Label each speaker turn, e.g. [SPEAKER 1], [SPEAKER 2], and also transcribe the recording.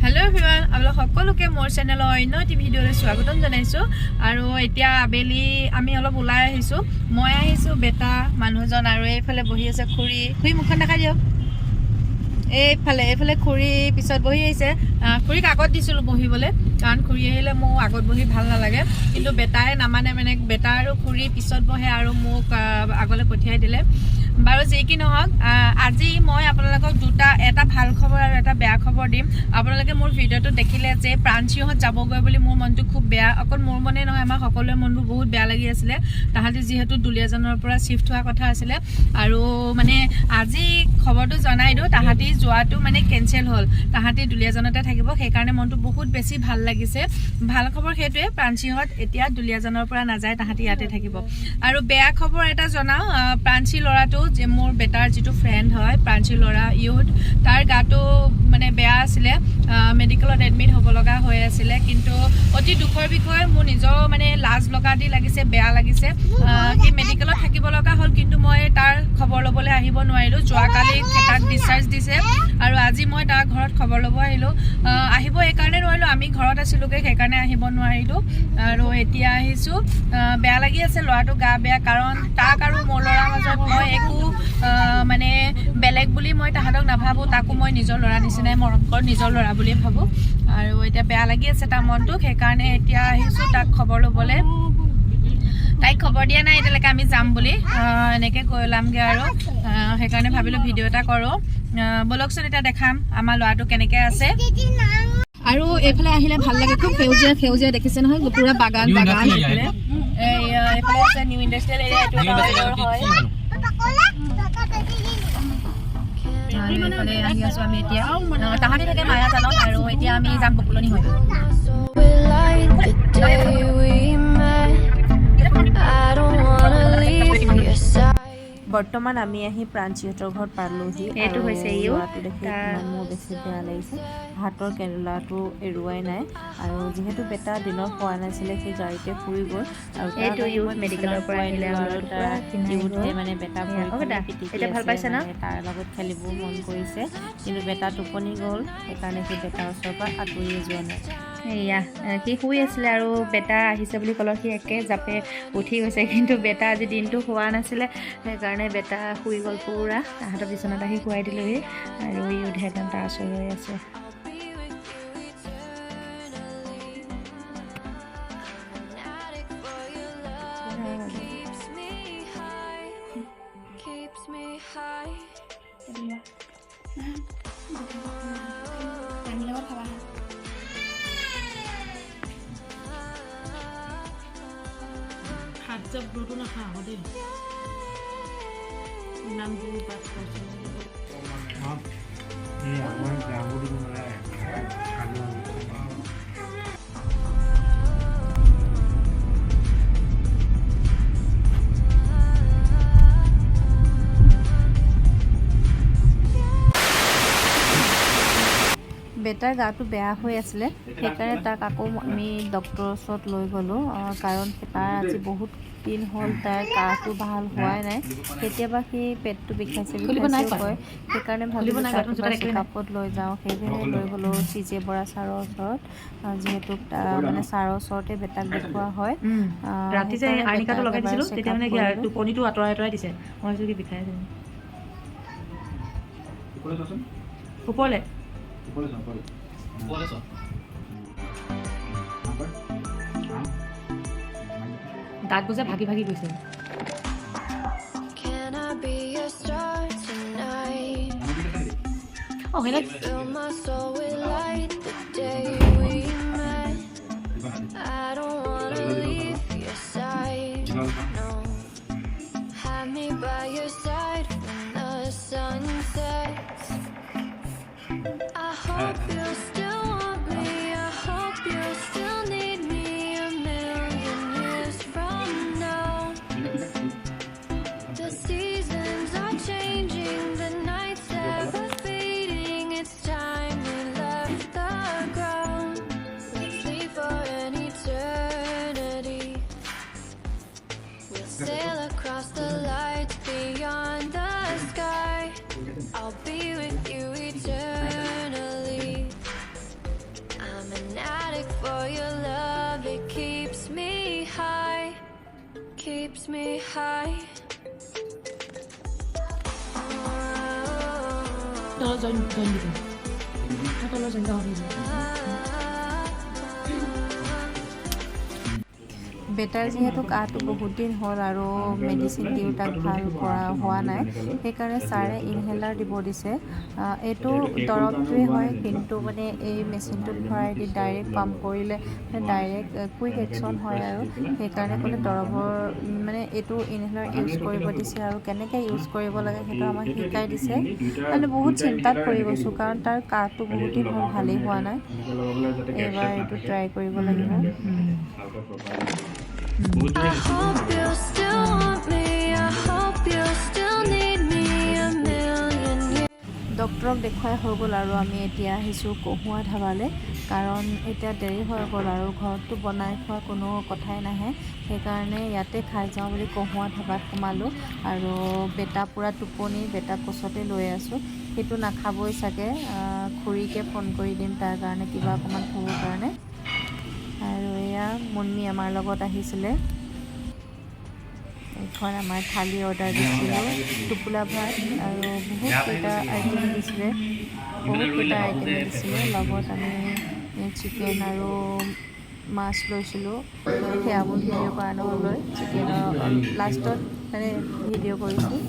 [SPEAKER 1] Hello everyone, আপোনালোক সকলোকে মোৰ চেনেলৰ অন্য এটি ভিডিঅ'লৈ স্বাগতম জনাইছো আৰু এতিয়া আবেলি আমি অলপ ওলাই আহিছো মই আহিছো বেটা মানুহজন আৰু এইফালে বহি আছে খুৰী মুখখন দেখাই দিয়ক এইফালে খুৰী পিছত বহি আছে খুৰীক আগত দিছিলো বহিবলৈ কাৰণ খুৰী আহিলে মোক আগত বহি ভাল নালাগে কিন্তু বেটাই নামানে মানে বেটা আৰু খুৰী পিছত বহে আৰু মোক আগলৈ পঠিয়াই দিলে বাৰু যে কি নহওক আজি মই আপোনালোকক এটা ভাল খবৰ আৰু এটা বেয়া খবৰ দিম আপোনালোকে মোৰ ভিডিঅ'টো দেখিলে যে প্ৰাঞ্চিহত যাবগৈ বুলি মোৰ মনটো খুব বেয়া অকল মোৰ মনে নহয় আমাৰ সকলোৰে মনটো বহুত বেয়া লাগি আছিলে তাহাঁতি যিহেতু দুলীয়াজনৰ পৰা শিফট হোৱা কথা আছিলে আৰু মানে আজি খবৰটো জনাই দিও তাহাঁতি যোৱাটো মানে কেনসেল হ'ল তাহাঁতি দুলীয়াজনতে থাকিব সেই কাৰণে মনটো বহুত বেছি ভাল লাগিছে ভাল খবৰ হেতুৱে প্ৰাঞ্চিহত এতিয়া দুলীয়াজনৰ পৰা নাযায় তাহাঁতি ইয়াতে থাকিব আৰু বেয়া খবৰ এটা জনাও প্ৰাঞ্চি লৰাটো যে মোৰ বেটাৰ যেটো ফ্ৰেন্ড হয় প্ৰাঞ্চি লৰা ইউথ তাৰ গাটো মানে বেয়া আছিলে মেডিকেলত এডমিট হ'ব লগা হৈ আছিলে কিন্তু অতি দুখৰ বিষয় মোৰ নিজৰ মানে লাজ লগা দি লাগিছে বেয়া লাগিছে কি মেডিকেলত থাকিব লগা হ'ল কিন্তু মই তাৰ খবৰ ল'বলৈ আহিব নোৱাৰিলো যোৱাকালি তাক ডিসচাৰ্জ দিছে আৰু আজি মই তাৰ ঘৰত খবৰ ল'ব আহিব এই কাৰণে নোৱাৰিলো আমি ঘৰত আছিলোকে সেই কাৰণে আহিব নোৱাৰিলো আৰু এতিয়া আহিছো বেয়া লাগি আছে ল'ৰাটো গা বেয়া কাৰণ তাক আৰু মোৰ ল'ৰাৰ মাজত মই একো মানে বেলেগ বুলি মই তাহাঁতক নাভাবো তাকো মই নিজৰ ল'ৰা নিচিনাই মৰম কৰ নিজৰ ল'ৰা বুলি ভাবো আৰু এতিয়া বেয়া লাগি আছে তাৰ মনটো সেই কাৰণে এতিয়া আহিছো তাক খবৰ ল'বলৈ তাইক খবৰ দিয়া নাই এতিয়ালৈকে আমি যাম বুলি এনেকৈ কৈ ওলামগৈ আৰু সেইকাৰণে ভাবিলোঁ ভিডিঅ' এটা কৰোঁ বলকচোন এতিয়া দেখাম আমাৰ ল'ৰাটো কেনেকৈ আছে আৰু এইফালে আহিলে ভাল লাগে খুব সেউজীয়া দেখিছে নহয় পুৰা বাগান এইফালে এইফালে আছে নিউ ইণ্ডাষ্ট্ৰিয়েল এৰিয়া এইটো হয় এইফালে আহি আছোঁ আমি এতিয়া তাহাঁতি থাকে মায়াজানত আৰু এতিয়া আমি যাম বকুলনি হৈ বৰ্তমান আমি আহি প্ৰাঞ্চিহঁতৰ ঘৰত পালোহি এইটো হৈছে ল'ৰাটো দেখি মোৰ বেছি বেয়া লাগিছে হাতৰ কেৰেলাটো এৰুৱাই নাই আৰু যিহেতু বেটা দিনত পোৱা নাছিলে সেই গাড়ীতে ফুৰি গ'ল আৰু এইটো মেডিকেলৰ পৰা আহিলে মানে বেটা এতিয়া ভাল পাইছে ন তাৰ লগত খেলিব মন কৰিছে কিন্তু বেটা টোপনি গ'ল সেইকাৰণে সি বেটাৰ ওচৰৰ পৰা আঁতৰিয়ে যোৱা নাই এয়া সি শুই আছিলে আৰু বেটা আহিছে বুলি ক'লত সি একে জাপে উঠি গৈছে কিন্তু বেটা আজি দিনটো হোৱা নাছিলে সেইকাৰণে বেটা শুই গ'ল পুৰা তাহাঁতৰ বিচনাত আহি শুৱাই দিলোহি আৰু ই উধাই তাৰ ওচৰ হৈ আছে
[SPEAKER 2] जब रोटो ना खा हो दे नाम दू बात कर हां ये अपन जामुड़ी को मला
[SPEAKER 1] বেটাৰ গাটো বেয়া হৈ আছিলে সেইকাৰণে তাক আকৌ আমি ডক্টৰৰ ওচৰত লৈ গ'লোঁ কাৰণ তাৰ আজি বহুত দিন হ'ল তাৰ কাহটো ভাল হোৱাই নাই কেতিয়াবা সি পেটটো বিষাইছে কয় সেইকাৰণে ভাবিলোঁ চেকআপত লৈ যাওঁ সেইবাবে লৈ গ'লোঁ চিজে বৰা ছাৰৰ ওচৰত যিহেতু মানে ছাৰৰ ওচৰতে বেটাক দেখুওৱা হয়
[SPEAKER 2] ৰাতি যে আৰ্নিকাটো লগাই দিছিলোঁ তেতিয়া মানে কি টোপনিটো আঁতৰাই দিছে মই যদি বিষাই আছে ওপৰলে দাঁত বুজা ভাগি গৈছে
[SPEAKER 3] Sail across the lights beyond the sky. I'll be with you eternally. high.
[SPEAKER 2] তলত জইন দিছে তলত জইন হ'ব
[SPEAKER 1] বেটাৰ যিহেতু কাহটো বহুত দিন হ'ল আৰু মেডিচিন দিও তাক ভাল কৰা হোৱা নাই সেইকাৰণে ছাৰে ইনহেলাৰ দিব দিছে এইটো দৰৱটোৱে হয় কিন্তু মানে এই মেচিনটোত ভৰাই দি ডাইৰেক্ট পাম্প কৰিলে ডাইৰেক্ট কুইক একশ্যন হয় আৰু সেইকাৰণে ক'লে দৰৱৰ মানে এইটো ইনহেলাৰ ইউজ কৰিব দিছে আৰু কেনেকৈ ইউজ কৰিব লাগে সেইটো আমাক শিকাই দিছে মানে বহুত চিন্তাত পৰি গৈছোঁ কাৰণ তাৰ কাহটো বহুত দিন হ'ল ভালেই হোৱা নাই এইবাৰ এইটো ট্ৰাই কৰিব লাগিব
[SPEAKER 3] I hope you still want me. I hope you still need me a million years.
[SPEAKER 1] ডক্টৰক দেখুৱাই হৈ গ'ল আৰু আমি এতিয়া আহিছোঁ কহুৱা ধাবালৈ কাৰণ এতিয়া দেৰি হৈ গ'ল আৰু ঘৰততো বনাই খোৱা কোনো কথাই নাহে সেইকাৰণে ইয়াতে খাই যাওঁ বুলি কহুৱা ধাবাত সোমালোঁ আৰু বেটা পূৰা টোপনি বেটা কোচতে লৈ আছোঁ সেইটো নাখাবই চাগে খুৰীকে ফোন কৰি দিম তাৰ কাৰণে কিবা অকণমান খাবৰ কাৰণে আৰু এয়া মুন্মি আমাৰ লগত আহিছিলে এইখন আমাৰ থালি অৰ্ডাৰ দিছিলোঁ টোপোলা ভাত আৰু বহুতকেইটা আইটেম দিছিলে লগত আমি চিকেন আৰু মাছ লৈছিলোঁ সেয়াবোৰ ভিডিঅ' কৰা নহ'লৈ চিকেনৰ লাষ্টত মানে ভিডিঅ' কৰিছোঁ